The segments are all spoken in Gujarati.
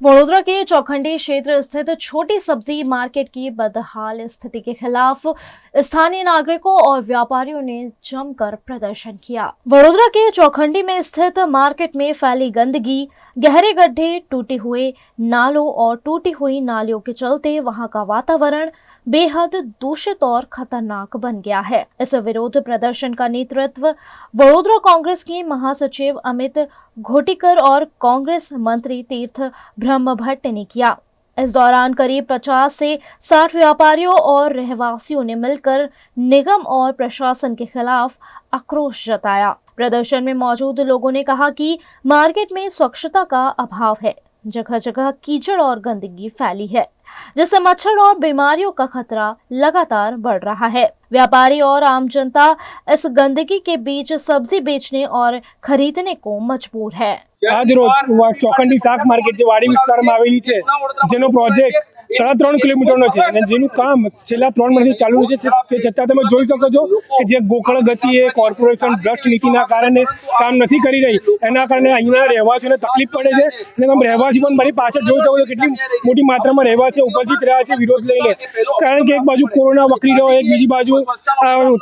वडोदरा के चौखंडी क्षेत्र स्थित छोटी सब्जी मार्केट की बदहाल स्थिति के खिलाफ स्थानीय नागरिकों और व्यापारियों ने जमकर प्रदर्शन किया। वडोदरा के चौखंडी में स्थित मार्केट में फैली गंदगी, गहरे गड्ढे, टूटे हुए नालों और टूटी हुई नालियों के चलते वहां का वातावरण बेहद दूषित और खतरनाक बन गया है। इस विरोध प्रदर्शन का नेतृत्व वडोदरा कांग्रेस के महासचिव अमित घोटीकर और कांग्रेस मंत्री तीर्थ ब्रह्म भट्ट ने किया। इस दौरान करीब 50 से 60 व्यापारियों और रहवासियों ने मिलकर निगम और प्रशासन के खिलाफ आक्रोश जताया। प्रदर्शन में मौजूद लोगों ने कहा कि मार्केट में स्वच्छता का अभाव है, जगह जगह कीचड़ और गंदगी फैली है, जिससे मच्छर और बीमारियों का खतरा लगातार बढ़ रहा है। व्यापारी और आम जनता इस गंदगी के बीच सब्जी बेचने और खरीदने को मजबूर है। आज रोज चौखंडी શાક માર્કેટ જે વાડી વિસ્તારમાં આવેલી છે, જેનો પ્રોજેક્ટ 3.5 કિલોમીટરનો છે અને જેનું કામ છેલ્લા 3 વર્ષથી ચાલુ છે, તે છતાં તમે જોઈ શકો છો કે જે ગોકળ ગતિએ કોર્પોરેશન ભ્રષ્ટ નીતિના કારણે કામ નથી કરી રહી, એના કારણે અહીંના રહેવાસીઓને તકલીફ પડે છે અને તમે રહેવાસી પણ મારી પાછળ જોઈ શકો છો કેટલી મોટી માત્રામાં રહેવાસીઓ ઉપસ્થિત રહ્યા છે વિરોધ લઈને। કારણ કે એક બાજુ કોરોના વકરી રહ્યો, એક બીજી બાજુ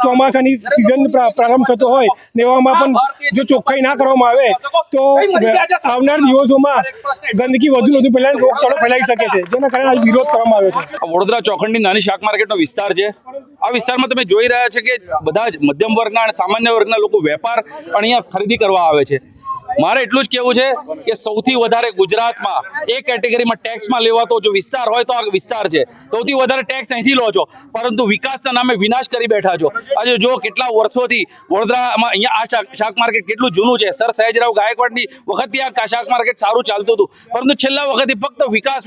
ચોમાસાની સિઝન પ્રારંભ થતો હોય ને એવામાં પણ જો ચોખ્ખાઈ ના કરવામાં આવે તો આવનાર દિવસોમાં ગંદકી વધુ વધુ ફેલાઈને રોગચાળો ફેલાઈ શકે છે, જેના કારણે આજ વિરોધ કરવામાં આવ્યો છે। વડોદરા ચોખંડી નાની શાક માર્કેટનો વિસ્તાર છે। આ વિસ્તારમાં તમે જોઈ રહ્યા છો કે બધા જ મધ્યમ વર્ગના અને સામાન્ય વર્ગના લોકો વેપાર અહીંયા ખરીદી કરવા આવે છે। મારે એટલું જ કહેવું છે કે સૌથી વધારે ગુજરાતમાં એ કેટેગરીમાં ટેક્સમાં લેવાતો જો વિસ્તાર હોય તો આ વિસ્તાર છે। સૌથી વધારે ટેક્સ અહીંથી લો છો, પરંતુ વિકાસના નામે વિનાશ કરી બેઠા છો। આજે જો કેટલા વર્ષોથી વડોદરામાં અહીંયા આ શાક માર્કેટ કેટલું જૂનું છે। સર સયાજીરાવ ગાયકવાડની વખતથી આ શાક માર્કેટ સારું ચાલતું હતું, પરંતુ છેલ્લા વખતથી ફક્ત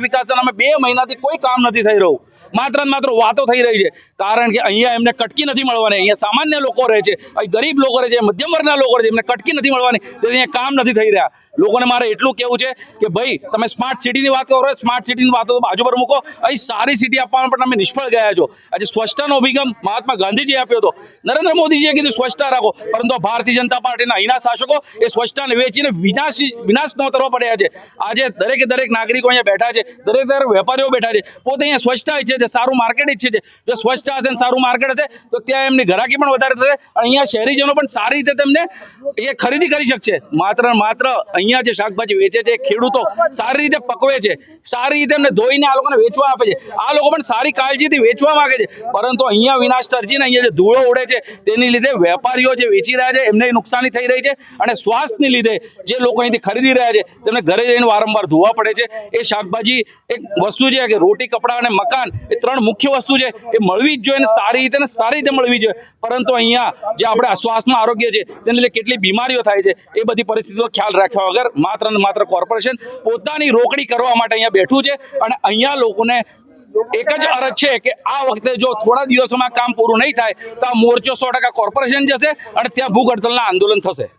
વિકાસના નામે 2 મહિનાથી કોઈ કામ નથી થઈ રહ્યું, માત્ર ને માત્ર વાતો થઈ રહી છે। કારણ કે અહીંયા એમને કટકી નથી મળવાની। અહીંયા સામાન્ય લોકો રહે છે, ગરીબ લોકો રહે છે, મધ્યમ વર્ગના લોકો રહે છે, એમને કટકી નથી મળવાની, તેથી અહીંયા કામ નથી થઈ રહ્યા। લોકોને મારે એટલું કહેવું છે કે ભાઈ તમે સ્માર્ટ સિટીની વાત કરો, સ્માર્ટ સિટીની વાતો બાજુ પર મૂકો, અહીં સારી સિટી આપવામાં પણ તમે નિષ્ફળ ગયા છો। આજે સ્વચ્છતાનો અભિગમ મહાત્મા ગાંધીજીએ આપ્યો હતો, નરેન્દ્ર મોદીજીએ કીધું સ્વચ્છતા રાખો, પરંતુ ભારતીય જનતા પાર્ટીના અહીંના શાસકો એ સ્વચ્છતાને વેચીને વિનાશનો તરફ પડ્યા છે। આજે દરેક નાગરિકો અહીંયા બેઠા છે, દરેક વેપારીઓ બેઠા છે, પોતે અહીંયા સ્વચ્છતા ઈચ્છે છે, સારું માર્કેટ ઈચ્છે છે। જો સ્વચ્છતા હશે ને સારું માર્કેટ હશે તો ત્યાં એમની ગ્રાહકી પણ વધારે થશે, અહીંયા શહેરીજનો પણ સારી રીતે તેમને એ ખરીદી કરી શકશે। માત્ર અહીંયા જે શાકભાજી વેચે છે ખેડૂતો સારી રીતે પકવે છે, સારી રીતે એમને ધોઈને આ લોકોને વેચવા આપે છે, આ લોકો પણ સારી કાળજીથી વેચવા માંગે છે, પરંતુ અહીંયા વિનાશ તરજીને અહીંયા જે ધૂળો ઉડે છે તેની લીધે વેપારીઓ જે વેચી રહ્યા છે એમને નુકસાની થઈ રહી છે, અને સ્વાસ્થ્યને લીધે જે લોકો અહીંથી ખરીદી રહ્યા છે તેમને ઘરે જઈને વારંવાર ધોવા પડે છે। એ શાકભાજી એક વસ્તુ છે કે રોટી, કપડાં અને મકાન એ 3 મુખ્ય વસ્તુ છે, એ મળવી જ જોઈએ, સારી રીતે મળવી જોઈએ, પરંતુ અહીંયા જે આપણે શ્વાસમાં આરોગ્ય છે તેને લીધે કેટલી બીમારીઓ થાય છે એ બધી પરિસ્થિતિનો ખ્યાલ રાખ્યા વગર માત્ર ને માત્ર કોર્પોરેશન પોતાની રોકડી કરવા માટે અહીંયા બેઠું છે। અને અહીંયા લોકોને એક જ અરજ છે કે આ વખતે જો થોડા દિવસોમાં કામ પૂરું નહીં થાય તો આ મોરચો 100% કોર્પોરેશન જશે અને ત્યાં ભૂખ હડતાલના આંદોલન થશે।